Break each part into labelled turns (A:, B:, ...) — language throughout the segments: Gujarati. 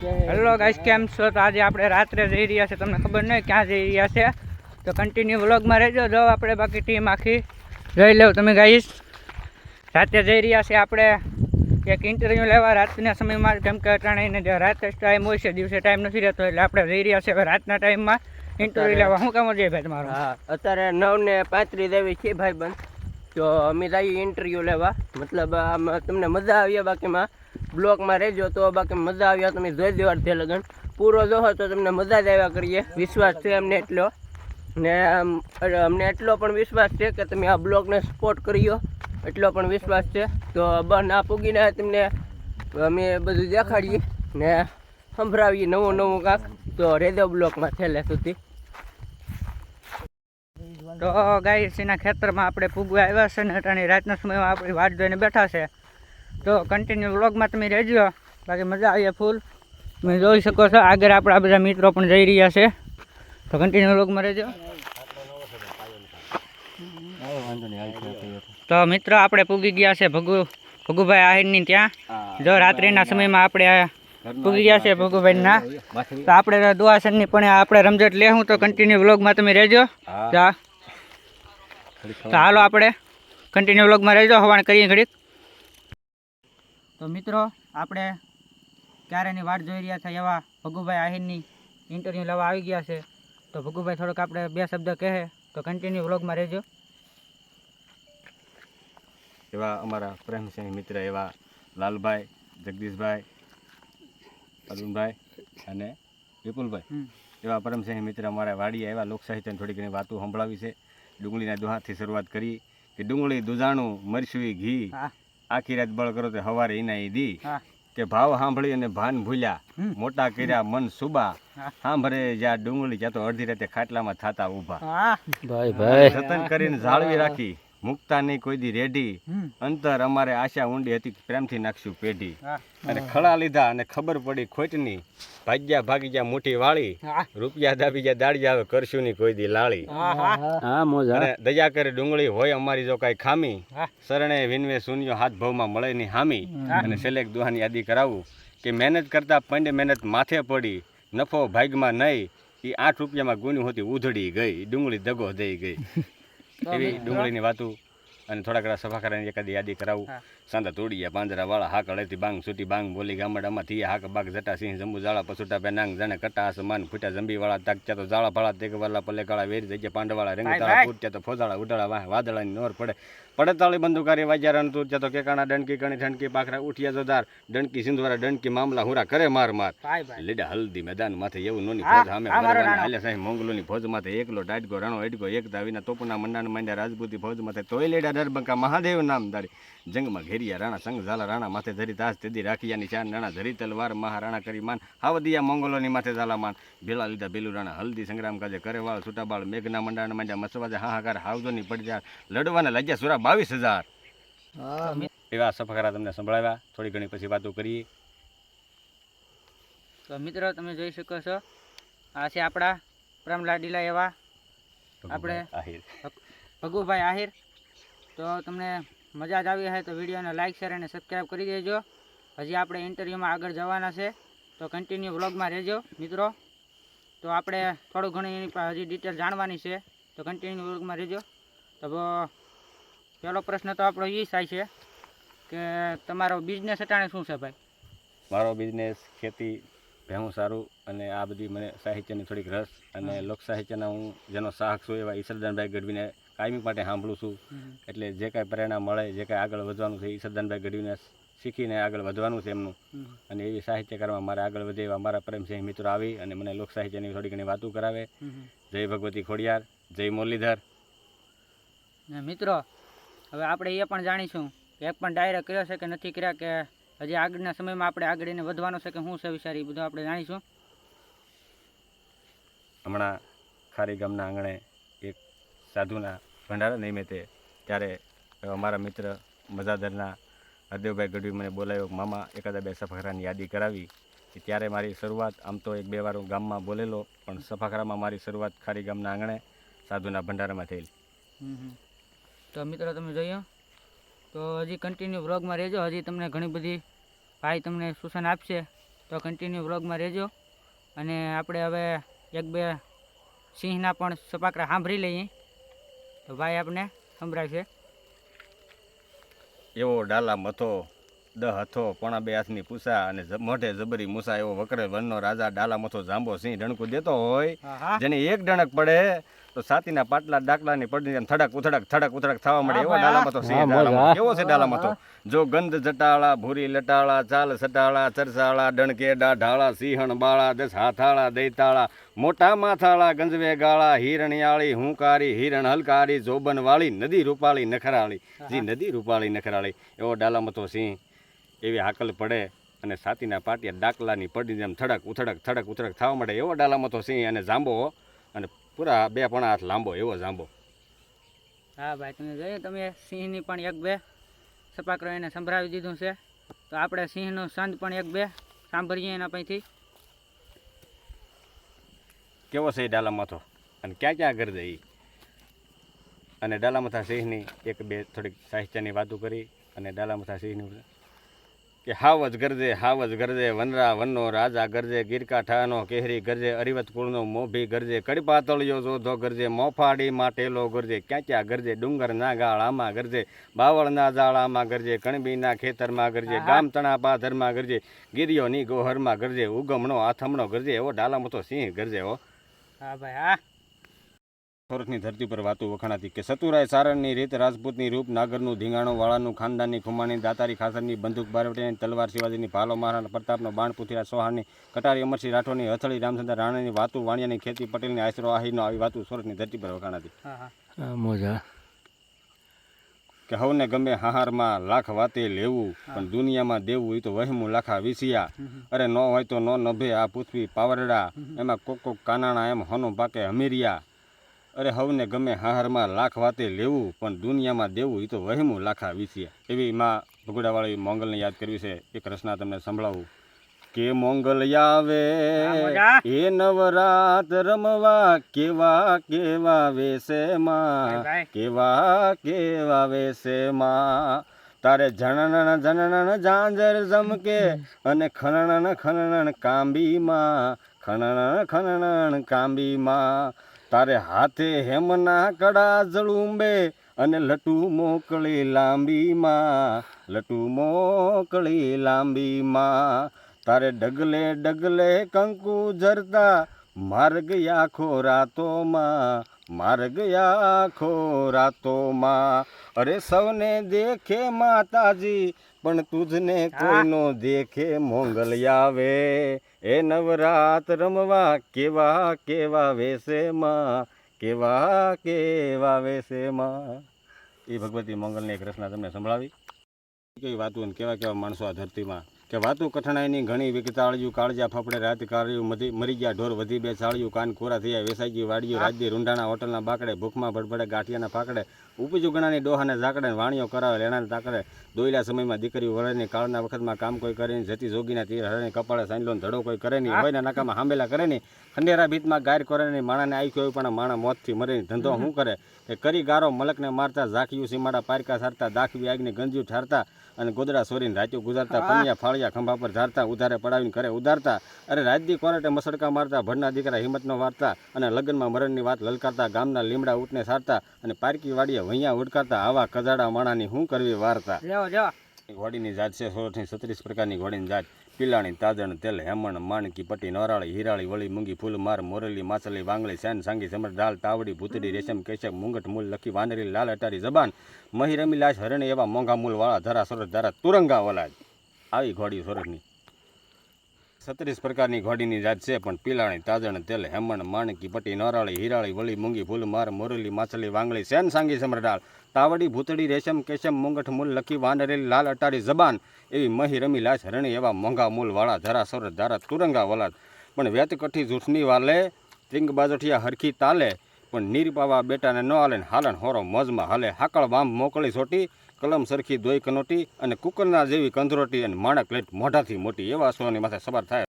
A: હેલો ગાઈસ, કેમ છો? તો આજે આપણે રાત્રે જઈ રહ્યા છે, તમને ખબર નહીં ક્યાં જઈ રહ્યા છે, તો કન્ટિન્યુ વ્લોગમાં રહેજો. જો આપણે બાકી ટીમ આખી જોઈ લો તમે ગાઈસ. રાતે જઈ રહ્યા છે આપણે એક ઇન્ટરવ્યૂ લેવા રાતના સમયમાં, કેમ કે અટાણીને રાત ટાઈમ હોય છે, દિવસે ટાઈમ નથી રહેતો, એટલે આપણે જઈ રહ્યા છે રાતના ટાઈમમાં ઇન્ટરવ્યૂ લેવા. શું કામ છે ભાઈ તમારું?
B: હા, અત્યારે 9:35 જેવી છે ભાઈ બંધ. તો અમે જઈએ ઇન્ટરવ્યૂ લેવા. મતલબ આમાં તમને મજા આવી બાકીમાં બ્લોગમાં રહેજો, તો બાકી મજા આવ્યા તમે જોઈ દો. અડધે લગન પૂરો જોહો તો તમને મજા જ આવ્યા કરીએ, વિશ્વાસ છે અમને એટલો. ને અમને એટલો પણ વિશ્વાસ છે કે તમે આ બ્લોગને સપોર્ટ કર્યો, એટલો પણ વિશ્વાસ છે. તો બસ ના પૂગીને તમને અમે બધું દેખાડીએ ને સંભળાવીએ નવું કાંક. તો રેજો બ્લોગમાં છેલ્લે સુધી.
A: તો ગાઈસ, એના ખેતરમાં આપણે પૂગવા આવ્યા છે ને અટાણી રાતના સમયમાં આપણી વાટ જોઈને બેઠા છે. તો કન્ટિન્યુ વ્લોગમાં તમે રહેજો, બાકી મજા આવીએ ફૂલ. તમે જોઈ શકો છો આગળ આપણા બધા મિત્રો પણ જઈ રહ્યા છે, તો કન્ટિન્યુ વ્લોગમાં રહેજો. તો મિત્રો આપણે પૂગી ગયા છે ભગુભાઈ આહિરની ત્યાં. જો રાત્રિના સમયમાં આપણે પૂગી ગયા છે ભગુભાઈના. તો આપણે દુઆસનની પણ આપણે રમઝટ લેવું, તો કન્ટિન્યુ વ્લોગમાં તમે રહેજો. તો હાલો આપણે કન્ટિન્યુ વ્લોગમાં રહેજો, હવાણ કરીએ ઘડીક. તો મિત્રો આપણે ક્યારેની વાટ જોઈ રહ્યા છે એવા ભગુભાઈ આહિરની ઇન્ટરવ્યૂ લેવા આવી ગયા છે. તો ભગુભાઈ થોડોક આપણે બે શબ્દ કહે, તો કન્ટિન્યુ વ્લોગમાં રહેજો.
C: એવા અમારા પ્રેમસિંહ મિત્ર એવા લાલભાઈ, જગદીશભાઈ, અરુણભાઈ અને વિપુલભાઈ, એવા પરમસિંહ મિત્ર અમારા વાડીએ એવા લોક સાહિત્યની થોડી ઘણી વાતો સંભળાવી છે. ડુંગળીના દોહાથી શરૂઆત કરી કે ડુંગળી દુજાણું મરસુઈ ઘી, આખી રાત બળ કરો તો હવારે ઇનાઈ દી, કે ભાવ સાંભળી અને ભાન ભૂલ્યા, મોટા કર્યા મન સુબા, સાંભળે જ્યાં ડુંગળી ત્યાં તો અડધી રાતે ખાટલામાં થાતા ઊભા. જતન કરીને જાળવી રાખી, મુકતા નહીં કોઈ દી રેઢી, અંતર અમારે આશા ઊંડી હતી પ્રેમથી નાખશું પેઢી. અને ખળા લીધા અને ખબર પડી ખોટની, ભાગ્યા ભાગી ગયા મોટી વાળી, રૂપિયા દાબી ગયા દાડી આવે કરશું ની કોઈ દી લાળી. અને દયા કરે ડુંગળી હોય અમારી જો કાંઈ ખામી, શરણે વિનવે શૂન્યો હાથ ભાવમાં મળે ની હામી. અને છેલ્લે દુહાની યાદી કરાવું કે મહેનત કરતા પંડે મહેનત માથે પડી, નફો ભાગમાં નહીં, એ 8 રૂપિયામાં ગુણી હોતી ઉધડી ગઈ, ડુંગળી દગો દઈ ગઈ. એવી ડુંગળીની વાતું અને થોડા ઘણા સફા કરીને એકાદી યાદી કરાવું. સાંદા તોડિયા પાંજરા વાળા હાક અળેથી બાંગ છૂટી બાંગ બોલી ગામડામાં થી હાક બાગ જટા સિંહ જંબુ જાળા પસુટા બે નાંગ જાણે કટા આસમાન ફૂટ્યા જંબી વાળા તાકચ્યા તો જાળા ફાળા તેગ વાળા પલે કાળા વેરી જગ્યા પાંડવાળા રંગ તાળા ફૂટ્યા તો ફોજાળા ઉડાળા વાદળાની નોર પડે પડે તાળી બંદુકારી વાજ્યા રણ તું ત્યાં તો કેકાણા ડણકી કણી ઠણકી પાખરા ઉઠિયા જોદાર ડણકી સિંધવારા ડણકી મામલા હુરા કરે માર માર લીડા હલ્દી મેદાન માથે એવું નોની ફોજ સામે ભરવાના હાલે સાહેબ મોંગલોની ફોજ માથે એકલો ડાટગો રાણો એડગો એકતા વિના તોપના મંડાન માંડ્યા રાજપૂતી ફોજ માથે તોય લેડા ડરબંકા મહાદેવ નામ દાડી જંગમાં ઘેરિયા રાણા સંગ ઝાલા રાણા માથે ધરી તાસ તેદી રાખિયાની ચાર રાણા ધરી તલવાર મહારાણા કરી માન હાવદિયા મોંગલોની માથે ઝાલા માન ભેલા લીધા ભેલું રાણા હલ્દી સંગ્રામ કાજે કરે વાળ છૂટાબાળ મેઘના મંડાણ માંડ્યા મસવાજે હાહાકાર હાવદોની પડજાર લડવાના લજ્યા સુરા 22,000. એવા સફાકરા તમને સંભળાવ્યા. થોડી ઘણી પછી વાતો કરીએ.
A: તો મિત્રો તમે જોઈ શકો છો, આ છે આપણા પ્રેમલાડીલા એવા આપણે ભગુભાઈ આહિર. તો તમને મજા જ આવી હોય તો વિડીયોને લાઇક શેર અને સબસ્ક્રાઈબ કરી દેજો. હજી આપણે ઇન્ટરવ્યૂમાં આગળ જવાના છે, તો કન્ટિન્યુ વ્લોગમાં રહેજો મિત્રો. તો આપણે થોડું ઘણું એની હજી ડિટેલ જાણવાની છે, તો કન્ટિન્યુ વ્લોગમાં રહેજો. તો પહેલો પ્રશ્ન તો આપણો એ થાય છે કે તમારો બિઝનેસ અટાણે શું છે ભાઈ?
C: મારો બિઝનેસ ખેતી, ભેહું સારું અને આ બધી મને સાહિત્યની થોડીક રસ અને લોક સાહિત્યના હું જેનો સાહક છું એવા ઈશ્વરદાનભાઈ ગઢવીને કાયમી માટે સાંભળું છું. એટલે જે કાંઈ પ્રેરણા મળે, જે કાંઈ આગળ વધવાનું છે, ઈશ્વરદાનભાઈ ગઢવીને શીખીને આગળ વધવાનું છે એમનું. અને એવી સાહિત્યકારમાં મારે આગળ વધે એવા મારા પ્રેમસિંહ મિત્રો આવી અને મને લોક સાહિત્યની થોડી ઘણી વાતો કરાવે. જય ભગવતી ખોડિયાર, જય મુરલીધર.
A: મિત્રો હવે આપણે એ પણ જાણીશું કે એક પણ ડાયરેક્ટ કર્યો છે કે નથી કર્યા, કે હજી આગળના સમયમાં આપણે આગળ એને વધવાનું છે કે શું છે વિચારી, બધું આપણે જાણીશું.
C: હમણાં ખારી ગામના આંગણે એક સાધુના ભંડારા નિમિત્તે ત્યારે અમારા મિત્ર મજાદરના હરદેવભાઈ ગઢવી મને બોલાવ્યો, મામા એકાદા 2 સફાકરાની યાદી કરાવી. ત્યારે મારી શરૂઆત આમ તો 1-2 વાર હું ગામમાં બોલેલો, પણ સફાકરામાં મારી શરૂઆત ખારી ગામના આંગણે સાધુના ભંડારામાં થયેલી.
A: તો મિત્રો તમે જોયું, તો હજી કન્ટિન્યુ વ્લોગમાં રહેજો. હજી તમને ઘણી બધી ભાઈ તમને સૂચન આપશે તો કન્ટિન્યુ વ્લોગમાં રહેજો. અને આપણે હવે એક બે સિંહના પણ સપાકરા સાંભળી લઈએ. તો ભાઈ આપણે સંભળાવશે.
C: એવો ડાલા મથો દહ હથો પોણા 2 હાથની પૂસા અને મોઢે જબરી મૂસા એવો વકરે વનનો રાજા ડાલા મથો જાંબો સિંહ ડણકું દેતો હોય
A: હા
C: જેની એક ડણક પડે તો સાતીના પાટલા ડાકલાની પડી જાય થડક ઉથડક થવા મળે એવો
A: ભાઈ,
C: ડાલા મથો સિંહ ડાલા મથો. કેવો છે ડાલા મથો? જો ગંધ જટાળા ભૂરી લટાળા ચાલ સટાળા ચરસાળા ડણકે ડાઢાળા સિંહણ બાળા 10 હાથાળા દૈતાળા મોટા માથાળા ગંજવે ગાળા હિરણિયાળી હુંકારી હિરણ હલકારી જોબન વાળી નદી રૂપાળી નખરાળી જી નદી રૂપાળી નખરાળી એવો ડાલા મથો સિંહ એવી હાકલ પડે અને સાતીના પાટિયા ડાકલાની પડી જેમ થડક ઉથડક થવા મળે એવો ડાલા મથો સિંહ અને જાંબો અને પૂરા 2 પોણા હાથ લાંબો એવો જાંબો.
A: હા ભાઈ, તમે જોયું, તમે સિંહની પણ એક બે સપાકરો એને સંભળાવી દીધું છે. તો આપણે સિંહનો સંદ પણ એક બે સાંભળીએ એના પૈથી.
C: કેવો છે એ ડાલા મથો અને ક્યાં ગરજે એ. અને ડાલામથા સિંહની એક બે થોડીક સાહિત્યની વાતો કરી અને ડાલામથા સિંહની કે હાવ જ ગરજે વનરા વનનો રાજા ગરજે ગીરકા ઠાનો કેહરી ગરજે અરિવત કુળનો મોભી ગરજે કડી તળિયો જોધો ગરજે મોફાડી માટેલો ગરજે ક્યાં ગરજે ડુંગર ના ગાળામાં ગરજે બાવળના જાળામાં ગરજે કણબીના ખેતરમાં ગરજે ગામ તણા પાધરમાં ગરજે ગિરિયોની ગોહરમાં ગરજે ઉગમણો આથમણો ગરજે એવો ડાલામથો સિંહ ગરજે હો.
A: હા ભાઈ, હા.
C: સોરઠની ધરતી પર વાતો વખાણાતી કે સતુરાય સારણની રીત રાજપૂતની રૂપ નાગરનું ધીંગાણું વાળાનું ખાનદાનની ખુમાણી દાતારી ખાસરની બંદૂક બારવટીની તલવાર શિવાજીની ભાલો મહારાણા પ્રતાપનો બાણ પુથિરા સોહાણની કટારી અમરસિંહ રાઠોડની હથળી રામચંદ્ર રાણાની વાતું વાણિયાની ખેતી પટેલની આશરો આહીનો આવી વાતું સોરઠની ધરતી પર વખાણાતી.
B: મોજા
C: કે હવને ગમે હાહારમાં લાખ વાતે લેવું પણ દુનિયામાં દેવું એ તો વહેમું લાખા વિસિયા. અરે ન હોય તો ન નભે આ પૃથ્વી પાવરડા એમાં કોક કાનાણા એમ હોનું પાકે હમીરિયા. અરે હવને ગમે હાહારમાં લાખ વાતે લેવું પણ દુનિયામાં દેવું એ તો વહેમું લાખા વિસિયા. એવી માં ભગુડાવાળી મોંગલને યાદ કરવી છે. એક રચના તમને સંભળાવું કે મોંગલ આવે એ નવરાત રમવા કેવા વેશેમાં કેવા વેશેમાં તારે જણણ ઝાંઝર ઝમકે અને ખણણ કાંબીમાં તારે હાથે હેમના કડા જળુંબે અને લટુ મોકળી લાંબીમાં તારે ડગલે કંકુ ઝરતા માર્ગ આખો રાતોમાં અરે સૌને દેખે માતાજી પણ તુજને કોઈનો દેખે મોંગલ આવે એ નવરાત રમવા કેવા વેશેમાં એ ભગવતી મોંગલની એક રચના તમને સંભળાવી. કેવી વાતું અને કેવા માણસો આ ધરતીમાં કે વાતું કઠણાઈની ઘણી વિકતાળિયું કાળજા ફફડે રાત કાળિયું મરી ગયા ઢોર વધી બે ચાળિયું કાન કોરા થયા વેસાઈજી વાડિયું રાજ્ય રૂંઢાણા હોટલના બાકડે ભૂખમાં ભડભડે ગાંઠિયાના ફાકડે ઉપજુ ગણાની ડોહાને ઝાકડે વાણીઓ કરાવે લેણાને તાકડે દોયલા સમયમાં દીકરીઓ વળેની કાળના વખતમાં કામ કોઈ કરે નહીં જતી જોગીના તીર હરેની કપાળે સાંજલો ધડો કોઈ કરે નહીં હોયના નાકામાં હાંભેલા કરે નહીં ખંડેરા ભીતમાં ગાયર કરે નહીં માણાને આઈખ્યો હોય પણ માણા મોતથી મરે નહીં ધંધો શું કરે કે કરી ગારો મલકને મારતા ઝાંખિયું સીમાડા પારકા સારતા દાખવી આગને ગંજ્યું ઠારતા અને ગોદડા સોરીને રાત્યો ગુજારતા પનિયા ફાળિયા ખંભા પર ઝારતા ઉધારે પડાવીને કરે ઉધારતા અરે રાજદી કોરટે મસડકા મારતા ભડના દીકરા હિંમતનો વારતા અને લગ્નમાં મરણની વાત લલકારતા ગામના લીમડા ઉઠને સારતા અને પારકી વાડીએ વૈયા ઉડકારતા આવા કજાડા માણાની શું કરવી વાર્તા. ઘોડીની જાત છે સોરઠની 36 પ્રકારની ઘોડીની જાત પીલાણી તાજણ તેલ હેમણ માણકી પટ્ટી નોરાળી હીરાળી વળી મૂંગી ફૂલ માર મોરેલી માછલી વાંગળી સેન સાંગી સમર દાળ તાવડી ભૂતડી રેશમ કેશક મુંગટ મૂલ લખી વાનરી લાલ અટારી જબાન મહી રમી લાશ હરણી એવા મોંઘા મૂલ વાળા ધરા સોરઠ ધારા તુરંગા વલાજ. આવી ઘોડી સોરઠની 36 પ્રકારની ઘોડીની જાત છે પણ પીલાણી તાજણ તેલ હેમણ માણકી પટ્ટી નોરાળી હીરાળી વળી મૂંગી ફૂલ માર મોરેલી માછલી વાંગળી સેન સાંગી સમર દાળ તાવડી ભૂતડી રેશમ કેશમ મુંગઠ મૂલ લખી વાનરેલી લાલ અટારી જબાન એવી મહી રમી લાશ હરણી એવા મોંઘા મૂલ વાળા ધરા સોરઠ ધારા તુરંગા વલાદ. પણ વેત કઠી જૂઠની વાલે ત્રિંગ બાજોઠિયા હરખી તાલે પણ નીર પાવા બેટાને ન હાલે હાલણ હોરો મોજમાં હાલે હાકળ વાંભ મોકળી સોટી કલમ સરખી દોઈ કનોટી અને કુકરના જેવી કંધરોટી અને માણક લેટ મોઢાથી મોટી એવા અસુરોની માથે સવાર થાય.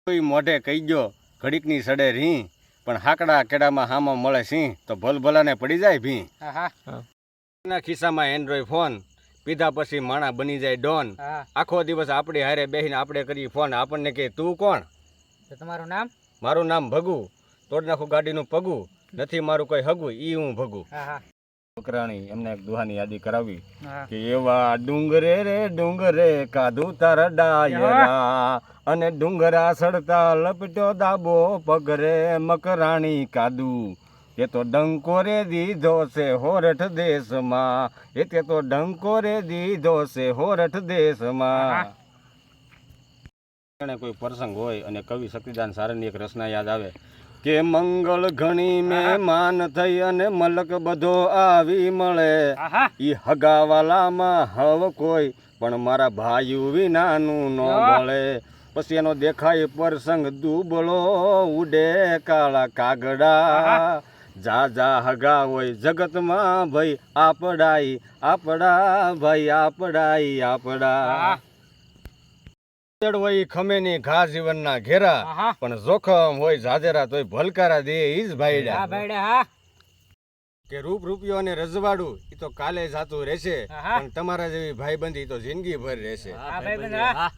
C: કોઈ મોઢે કહી ગયો ઘડીકની સડે રી પણ હાકડા કેડામાં હામાં મળે સિંહ તો ભલભલાને પડી જાય ભી. ના ખિસ્સામાં એન્ડ્રોઈડ ફોન પીધા પછી માણા બની જાય ડોન.
A: હા
C: આખો દિવસ આપણી હારે બેસીને આપણે કરીએ ફોન, આપણને કે તું કોણ?
A: તો તમારું નામ?
C: મારું નામ ભગુ, તોડ નાખું ગાડીનું પગું, નથી મારું કોઈ હગું, ઈ હું ભગુ.
A: હા હા
C: છોકરાણી એમને એક દુહાની યાદી કરાવી
A: હા
C: કે એવા ડુંગરે રે ડુંગરે કાધું તારા ડાયરા, અને ડુંગરા સડતા લપટ્યો દાબો પગરે મકરાણી કાદુ. એ તો ડંકો રે દીધો છે હોરઠ દેશમાં, એ તે તો ડંકો રે દીધો છે હોરઠ દેશમાં. કોઈ પ્રસંગ હોય અને કવિ શક્તિદાન સારંગની એક રચના યાદ આવે કે મંગળ ઘણી મહેમાન થઈ અને મલક બધો આવી મળે,
A: આહા
C: ઈ હગાવાલામાં હવ કોઈ પણ મારા ભાઈઓ વિનાનું ન મળે. પછી એનો દેખાય પ્રસંગ દુબળો ઉડે કાળા કાગડા, જા જા હગા હોય જગતમાં ભાઈ આપડાઈ આપડા, ભાઈ આપડાઈ આપડા. હોય ખમેની ઘા જીવનના ઘેરા,
A: આહા
C: પણ જોખમ હોય જાજેરા તોય ભલકારા દે ઈ જ
A: હા
C: ભાઈડા.
A: ભાઈડા હા
C: કે રૂપ રૂપિયો અને રજવાડું ઈ તો કાલે જાતું રહેશે,
A: આહા.
C: પણ તમારા જેવી ભાઈબંધી તો જિંદગી ભર રહેશે.
A: હા ભાઈબંધ હા